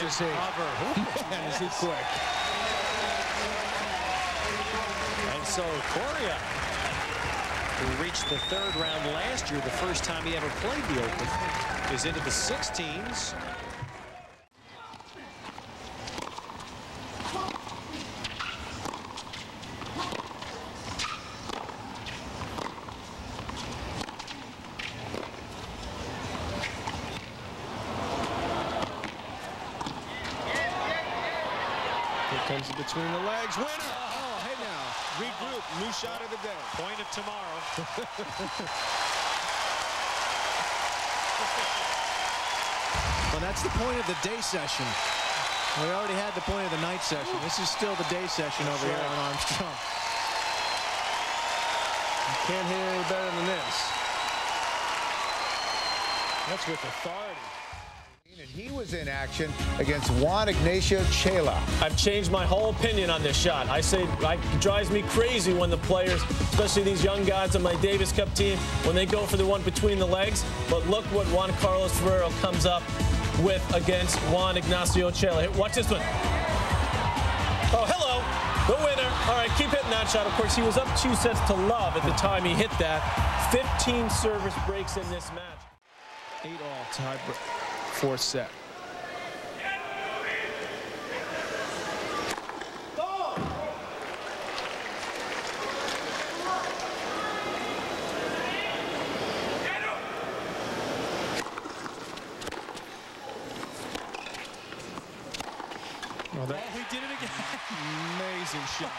is he? Man, is he quick. And so Coria, who reached the third round last year, the first time he ever played the Open, is into the 16s. Here comes it between the legs. Winner! Oh, hey now. Regroup. New shot of the day. Point of tomorrow. Well, that's the point of the day session. We already had the point of the night session. This is still the day session over here on Armstrong. You can't hit any better than this. That's with authority. And he was in action against Juan Ignacio Chela. I've changed my whole opinion on this shot. I say it drives me crazy when the players, especially these young guys on my Davis Cup team, when they go for the one between the legs. But look what Juan Carlos Ferrero comes up with against Juan Ignacio Chela. Watch this one. Oh, hello, the winner. All right, keep hitting that shot. Of course, he was up 2-0 at the time he hit that. 15 service breaks in this match. 8-all tie. Fourth set. Oh, he did it again. Amazing shot.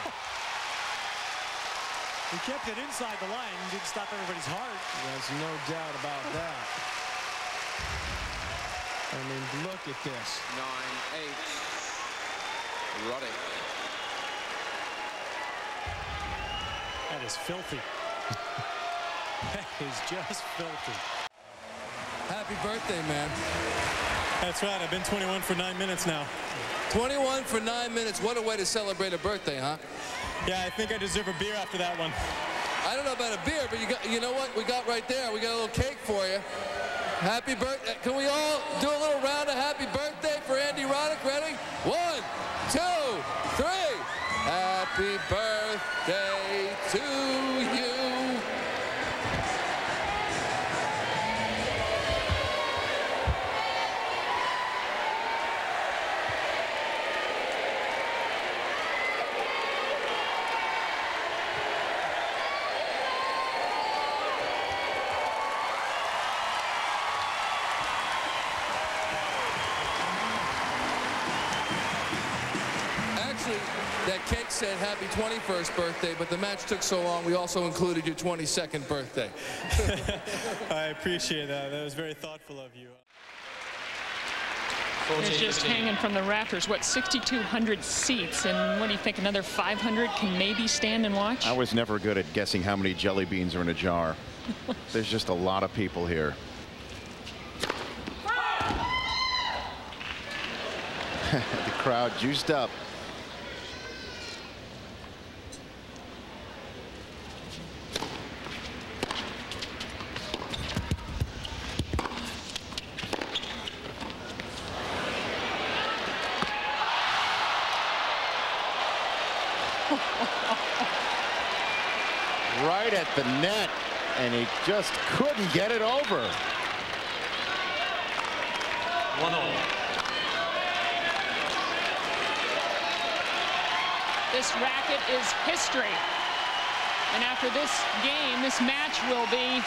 He kept it inside the line and didn't stop everybody's heart. There's no doubt about that. I mean, look at this. 9-8. Roddick. That is filthy. That is just filthy. Happy birthday, man. That's right. I've been 21 for 9 minutes now. 21 for 9 minutes. What a way to celebrate a birthday, huh? Yeah, I think I deserve a beer after that one. I don't know about a beer, but you know what? We got right there. We got a little cake for you. Happy birthday. Can we all do a little round of happy birthday for Andy Roddick? Ready? 1, 2, 3. Happy birthday to you. That cake said happy 21st birthday, but the match took so long, we also included your 22nd birthday. I appreciate that. That was very thoughtful of you. It's just hanging from the rafters. What, 6,200 seats, and what do you think, another 500 can maybe stand and watch? I was never good at guessing how many jelly beans are in a jar. There's just a lot of people here. The crowd juiced up. Right at the net, and he just couldn't get it over. 1-0. This racket is history. And after this game, this match will be...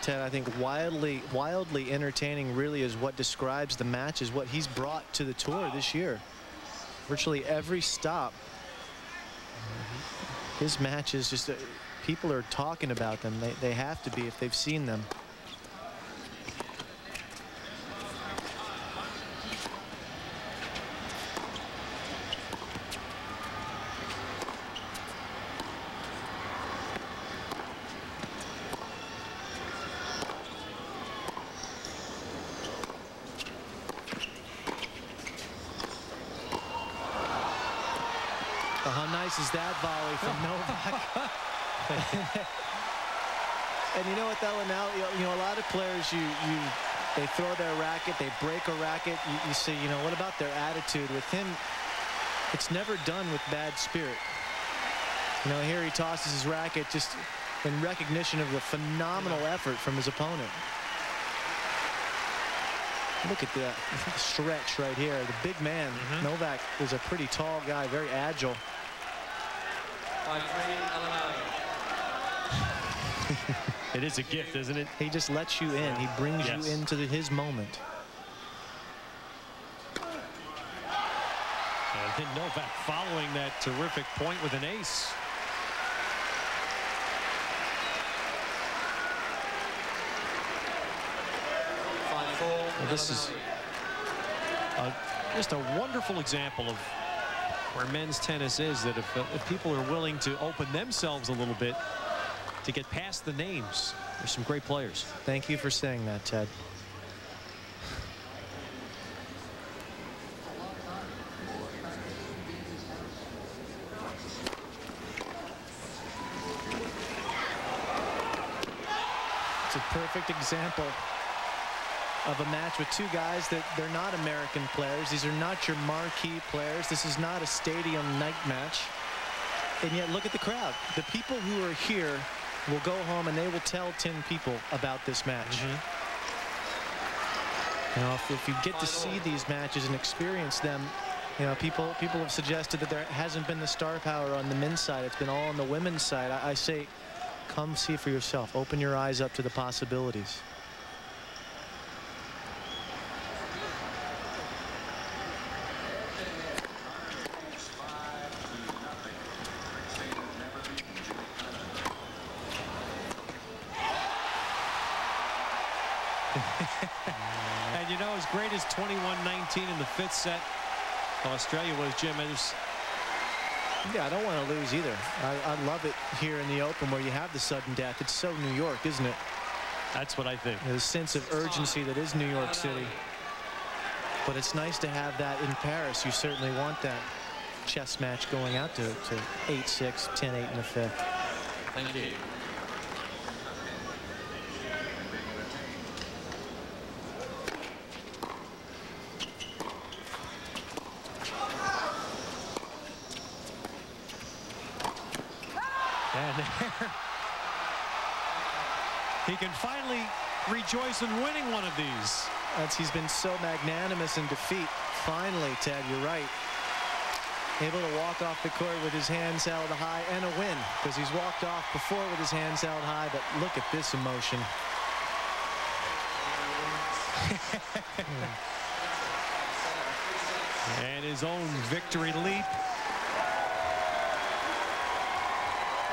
Ted, I think wildly entertaining really is what describes the match, is what he's brought to the tour this year. Virtually every stop. His matches, just people are talking about them. They have to be if they've seen them. How nice is that volley from Novak? And you know what, though, now, you know, a lot of players, you They throw their racket, they break a racket. You say, you know, what about their attitude? With him, it's never done with bad spirit. You know, here he tosses his racket just in recognition of the phenomenal effort from his opponent. Look at the stretch right here. The big man, Novak, is a pretty tall guy, very agile. It is a gift, isn't it? He just lets you in. He brings you into his moment. And then Novak following that terrific point with an ace. Well, this is just a wonderful example of where men's tennis is, that if people are willing to open themselves a little bit to get past the names, there's some great players. Thank you for saying that, Ted. It's a perfect example of a match with two guys that they're not American players. These are not your marquee players. This is not a stadium night match. And yet look at the crowd. The people who are here will go home and they will tell 10 people about this match. You know, if you get to see these matches and experience them, you know, people have suggested that there hasn't been the star power on the men's side. It's been all on the women's side. I say, come see for yourself. Open your eyes up to the possibilities. And you know, as great as 21-19 in the 5th set Australia was, Jim, yeah, I don't want to lose either. I love it here in the Open where you have the sudden death. It's so New York, isn't it? That's what I think. There's a sense of urgency that is New York City. But it's nice to have that in Paris. You certainly want that chess match going out to 8-6, 10-8 in the 5th. Thank you. And there, he can finally rejoice in winning one of these. He's been so magnanimous in defeat. Finally, Ted, you're right. Able to walk off the court with his hands held high and a win, because he's walked off before with his hands held high. But look at this emotion. And his own victory leap.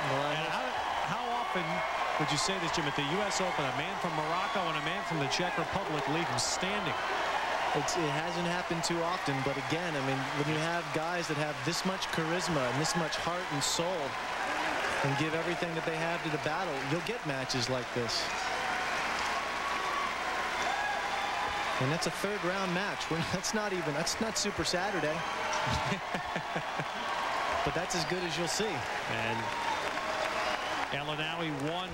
And how often would you say this, Jim, at the U.S. Open, a man from Morocco and a man from the Czech Republic leave him standing? It hasn't happened too often, but again, I mean, when you have guys that have this much charisma and this much heart and soul and give everything that they have to the battle, you'll get matches like this. And that's a 3rd round match. That's not Super Saturday. But that's as good as you'll see. And El Inaoui won